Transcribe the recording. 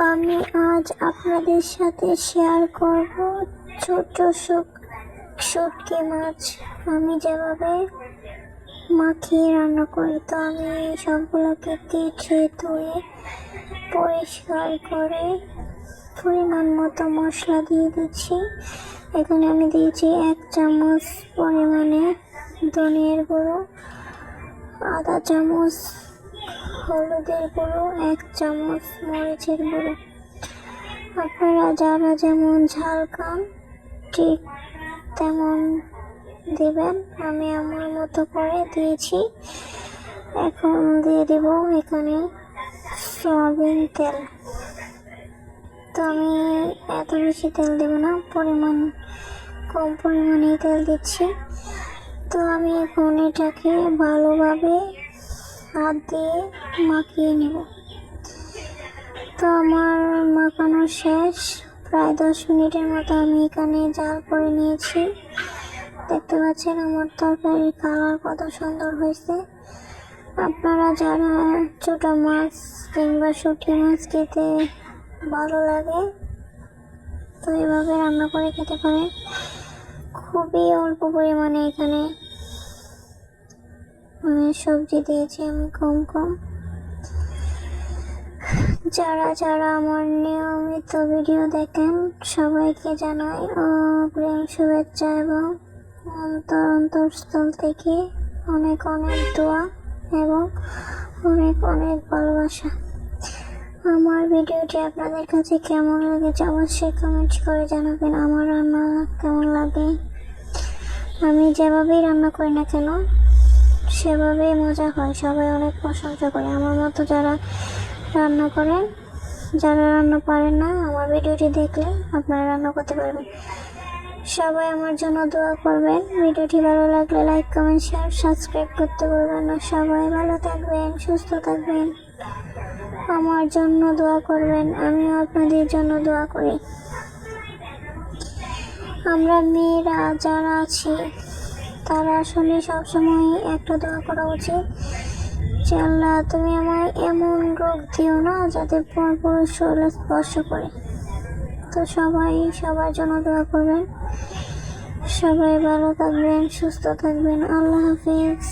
আমি আজ আপনাদের সাথে শেয়ার করব ছোট শুটকি মাছ আমি যেভাবে মাখিয়ে রান্না করি। তো আমি সবগুলোকে কেটে ধুয়ে পরিষ্কার করে পরিমাণ মতো মশলা দিয়ে দিচ্ছি। এখানে আমি দিয়েছি 1 চামচ পরিমাণে ধনিয়ার গুঁড়ো, আধা চামচ হলুদের গুঁড়ো, 1 চামচ মরিচের গুঁড়ো। আপনারা যারা যেমন ঝাল খান ঠিক তেমন দিবেন। আমি আমার মতো করে দিয়েছি। এখন দিয়ে দেব এখানে সয়াবিন তেল। তো আমি এত বেশি তেল দেব না, কম পরিমাণে তেল দিচ্ছি। তো আমি এখন এটাকে ভালোভাবে হাত দিয়ে মাখিয়ে নেব। তো আমার মাখানো শেষ। প্রায় 10 মিনিটের মতো আমি এখানে জাল করে নিয়েছি। দেখতে পাচ্ছেন আমার তরকারির কালার কত সুন্দর হয়েছে। আপনারা যারা ছোট মাছ কিংবা শুটকি মাছ খেতে ভালো লাগে তো এভাবে রান্না করে খেতে পারেন। খুবই অল্প পরিমাণে এখানে সবজি দিয়েছি আমি কম। যারা আমার নিয়মিত ভিডিও দেখেন সবাইকে জানাই অগ্রিম শুভেচ্ছা এবং অন্তরস্থল থেকে অনেক দোয়া এবং অনেক ভালোবাসা। আমার ভিডিওটি আপনাদের কাছে কেমন লেগেছে অবশ্যই কমেন্ট করে জানাবেন। আমার রান্না কেমন লাগে, আমি যেভাবেই রান্না করি না কেন সেভাবেই মজা হয়, সবাই অনেক প্রশংসা করে। আমার মতো যারা রান্না করেন, যারা রান্না পারেন না, আমার ভিডিওটি দেখলে আপনারা রান্না করতে পারবেন। সবাই আমার জন্য দোয়া করবেন। ভিডিওটি ভালো লাগলে লাইক, কমেন্ট, শেয়ার, সাবস্ক্রাইব করতে বলবেন না। সবাই ভালো থাকবেন, সুস্থ থাকবেন, আমার জন্য দোয়া করবেন। আমিও আপনাদের জন্য দোয়া করি। আমরা মেয়েরা যারা আছি তারা আসলে সবসময় একটা দোয়া করা উচিত যে আল্লাহ তুমি আমায় এমন রোগ দিও না যাতে পরপর শরীরে স্পর্শ করে। তো সবাই সবার জন্য দোয়া করবেন। সবাই ভালো থাকবেন, সুস্থ থাকবেন। আল্লাহ হাফিজ।